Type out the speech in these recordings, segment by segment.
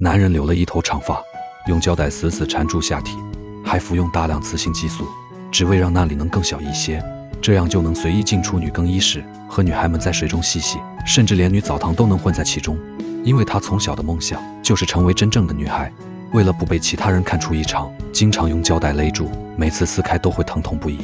男人留了一头长发，用胶带死死缠住下体，还服用大量雌性激素，只为让那里能更小一些，这样就能随意进出女更衣室，和女孩们在水中嬉戏，甚至连女澡堂都能混在其中。因为她从小的梦想就是成为真正的女孩，为了不被其他人看出异常，经常用胶带勒住，每次撕开都会疼痛不已。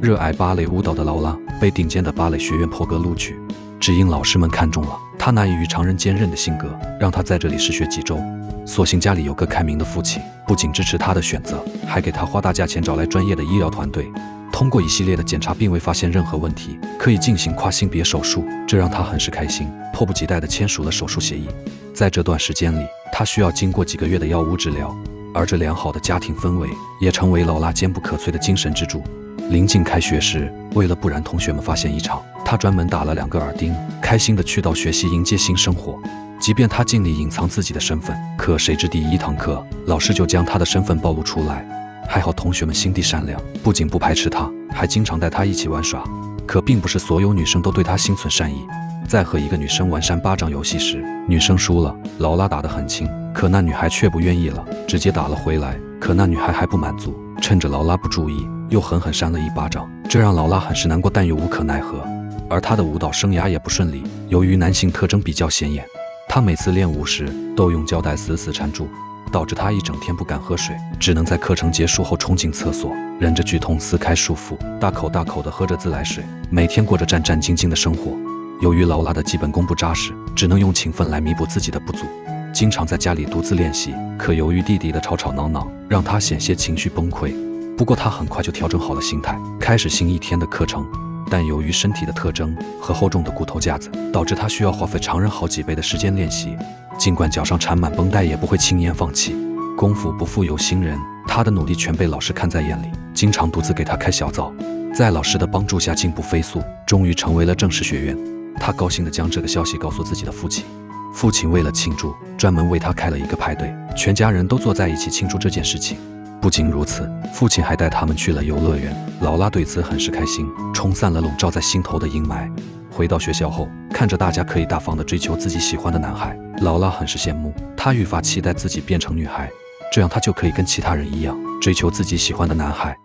热爱芭蕾舞蹈的劳拉被顶尖的芭蕾学院破格录取，只因老师们看中了她那异于常人坚韧的性格，让她在这里试学几周。所幸家里有个开明的父亲，不仅支持她的选择，还给她花大价钱找来专业的医疗团队，通过一系列的检查并未发现任何问题，可以进行跨性别手术，这让她很是开心，迫不及待地签署了手术协议。在这段时间里，她需要经过几个月的药物治疗，而这良好的家庭氛围也成为劳拉坚不可摧的精神支柱。临近开学时，为了不让同学们发现异常，她专门打了2个耳钉，开心地去到学习迎接新生活。即便她尽力隐藏自己的身份，可谁知第一堂课，老师就将她的身份暴露出来。还好同学们心地善良，不仅不排斥她，还经常带她一起玩耍。可并不是所有女生都对她心存善意。在和一个女生玩扇巴掌游戏时，女生输了，劳拉打得很轻，可那女孩却不愿意了，直接打了回来。可那女孩还不满足，趁着劳拉不注意，又狠狠扇了一巴掌，这让劳拉很是难过，但又无可奈何。而她的舞蹈生涯也不顺利，由于男性特征比较显眼，她每次练舞时都用胶带死死缠住，导致她一整天不敢喝水，只能在课程结束后冲进厕所，忍着剧痛撕开束缚，大口大口地喝着自来水，每天过着战战兢兢的生活。由于劳拉的基本功不扎实，只能用勤奋来弥补自己的不足，经常在家里独自练习。可由于弟弟的吵吵闹闹，让她险些情绪崩溃。不过她很快就调整好了心态，开始新一天的课程。但由于身体的特征和厚重的骨头架子，导致她需要花费常人好几倍的时间练习。尽管脚上缠满绷带，也不会轻言放弃。功夫不负有心人，她的努力全被老师看在眼里，经常独自给她开小灶。在老师的帮助下进步飞速，终于成为了正式学员。她高兴地将这个消息告诉自己的父亲，父亲为了庆祝，专门为她开了一个派对，全家人都坐在一起庆祝这件事情。不仅如此，父亲还带他们去了游乐园。劳拉对此很是开心，冲散了笼罩在心头的阴霾。回到学校后，看着大家可以大方地追求自己喜欢的男孩，劳拉很是羡慕，她愈发期待自己变成女孩，这样她就可以跟其他人一样追求自己喜欢的男孩。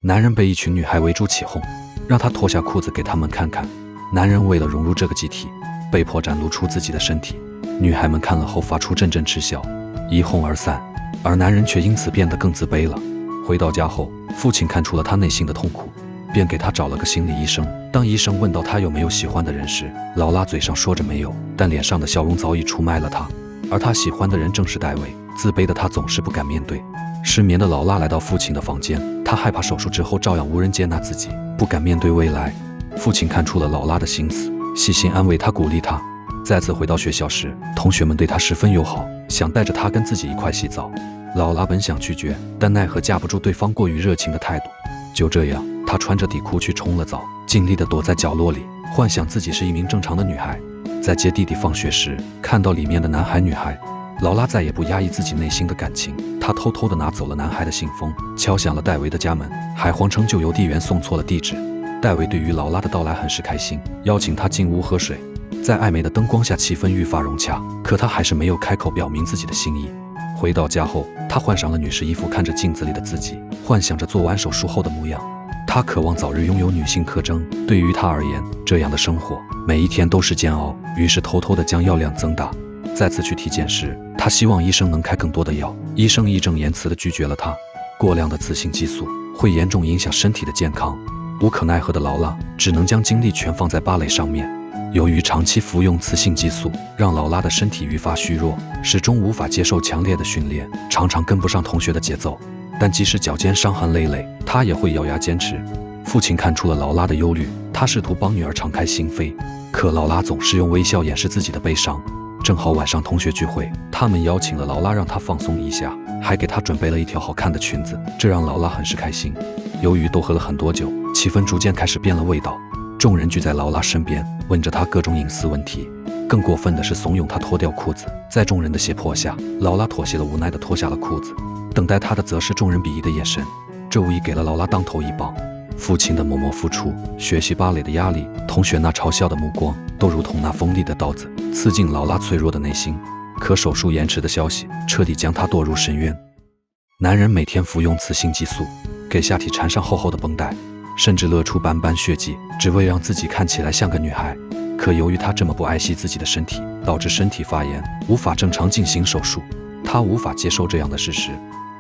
男人被一群女孩围住起哄，让她脱下裤子给他们看看。男人为了融入这个集体，被迫展露出自己的身体。女孩们看了后发出阵阵嗤笑，一哄而散，而男人却因此变得更自卑了。回到家后，父亲看出了他内心的痛苦，便给他找了个心理医生。当医生问到他有没有喜欢的人时，劳拉嘴上说着没有，但脸上的笑容早已出卖了他。而他喜欢的人正是戴维，自卑的他总是不敢面对。失眠的劳拉来到父亲的房间，他害怕手术之后照样无人接纳自己，不敢面对未来。父亲看出了劳拉的心思，细心安慰她，鼓励她。再次回到学校时，同学们对她十分友好，想带着她跟自己一块洗澡。劳拉本想拒绝，但奈何架不住对方过于热情的态度。就这样，她穿着底裤去冲了澡，尽力地躲在角落里，幻想自己是一名正常的女孩。在接弟弟放学时，看到里面的男孩女孩，劳拉再也不压抑自己内心的感情，她偷偷地拿走了男孩的信封，敲响了戴维的家门，还谎称就邮递员送错了地址。戴维对于劳拉的到来很是开心，邀请她进屋喝水。在暧昧的灯光下，气氛愈发融洽，可她还是没有开口表明自己的心意。回到家后，她换上了女士衣服，看着镜子里的自己，幻想着做完手术后的模样。她渴望早日拥有女性特征，对于她而言，这样的生活每一天都是煎熬，于是偷偷地将药量增大。再次去体检时，她希望医生能开更多的药，医生义正言辞地拒绝了她。过量的雌性激素会严重影响身体的健康。无可奈何的劳拉只能将精力全放在芭蕾上面。由于长期服用雌性激素，让劳拉的身体愈发虚弱，始终无法接受强烈的训练，常常跟不上同学的节奏。但即使脚尖伤痕累累，她也会咬牙坚持。父亲看出了劳拉的忧虑，他试图帮女儿敞开心扉，可劳拉总是用微笑掩饰自己的悲伤。正好晚上同学聚会，他们邀请了劳拉让她放松一下，还给她准备了一条好看的裙子，这让劳拉很是开心。由于都喝了很多酒，气氛逐渐开始变了味道。众人聚在劳拉身边，问着她各种隐私问题。更过分的是怂恿她脱掉裤子。在众人的胁迫下，劳拉妥协了，无奈地脱下了裤子。等待她的则是众人鄙夷的眼神，这无疑给了劳拉当头一棒。父亲的默默付出，学习芭蕾的压力，同学那嘲笑的目光，都如同那锋利的刀子，刺进劳拉脆弱的内心。可手术延迟的消息彻底将她堕入深渊。男人每天服用雌性激素，给下体缠上厚厚的绷带，甚至勒出斑斑血迹，只为让自己看起来像个女孩。可由于他这么不爱惜自己的身体，导致身体发炎，无法正常进行手术。他无法接受这样的事实，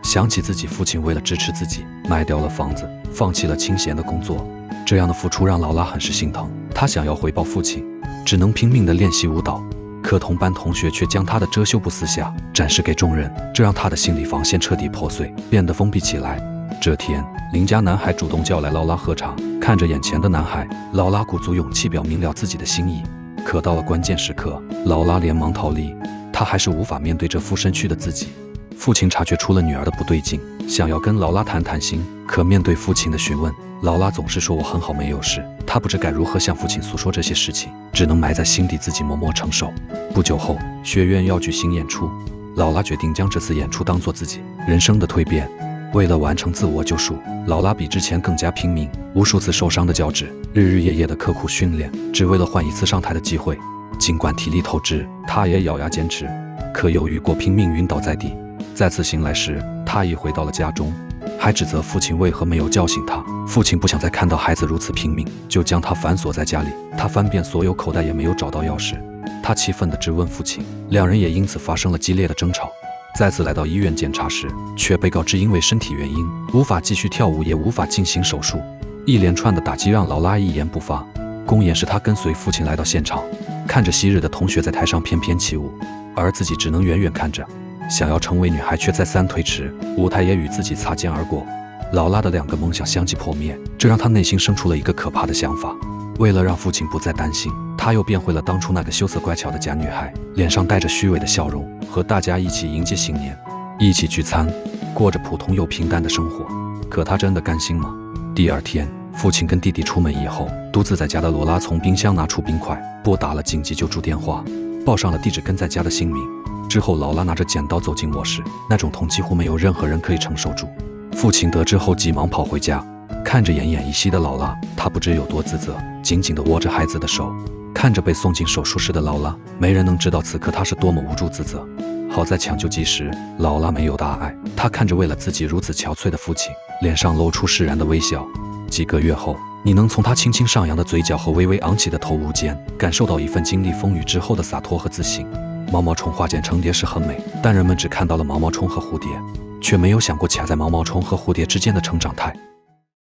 想起自己父亲为了支持自己，卖掉了房子，放弃了清闲的工作，这样的付出让劳拉很是心疼。他想要回报父亲，只能拼命地练习舞蹈。可同班同学却将他的遮羞布撕下，展示给众人，这让他的心理防线彻底破碎，变得封闭起来。这天，邻家男孩主动叫来劳拉喝茶，看着眼前的男孩，劳拉鼓足勇气表明了自己的心意。可到了关键时刻，劳拉连忙逃离，她还是无法面对这副身躯的自己。父亲察觉出了女儿的不对劲，想要跟劳拉谈谈心，可面对父亲的询问，劳拉总是说我很好，没有事。她不知该如何向父亲诉说这些事情，只能埋在心底，自己默默承受。不久后，学院要举行演出，劳拉决定将这次演出当作自己人生的蜕变。为了完成自我救赎，劳拉比之前更加拼命，无数次受伤的脚趾，日日夜夜的刻苦训练，只为了换一次上台的机会。尽管体力透支，她也咬牙坚持。可犹豫过拼命晕倒在地，再次醒来时，她已回到了家中，还指责父亲为何没有叫醒她。父亲不想再看到孩子如此拼命，就将她反锁在家里。他翻遍所有口袋也没有找到钥匙，他气愤地质问父亲，两人也因此发生了激烈的争吵。再次来到医院检查时，却被告知因为身体原因无法继续跳舞，也无法进行手术。一连串的打击让劳拉一言不发。公演时，她跟随父亲来到现场，看着昔日的同学在台上翩翩起舞，而自己只能远远看着。想要成为女孩却再三推迟，舞台也与自己擦肩而过。劳拉的2个梦想相继破灭，这让她内心生出了一个可怕的想法。为了让父亲不再担心，她又变回了当初那个羞涩乖巧的假女孩，脸上带着虚伪的笑容，和大家一起迎接新年，一起聚餐，过着普通又平淡的生活。可她真的甘心吗？第二天，父亲跟弟弟出门以后，独自在家的罗拉从冰箱拿出冰块，拨打了紧急救助电话，报上了地址跟在家的姓名。之后，劳拉拿着剪刀走进卧室，那种痛几乎没有任何人可以承受住。父亲得知后急忙跑回家，看着奄奄一息的劳拉，他不知有多自责，紧紧地握着孩子的手，看着被送进手术室的劳拉，没人能知道此刻他是多么无助自责。好在抢救及时，劳拉没有大碍。她看着为了自己如此憔悴的父亲，脸上露出释然的微笑。几个月后，你能从他轻轻上扬的嘴角和微微昂起的头颅间，感受到一份经历风雨之后的洒脱和自信。毛毛虫化茧成蝶是很美，但人们只看到了毛毛虫和蝴蝶，却没有想过卡在毛毛虫和蝴蝶之间的成长态。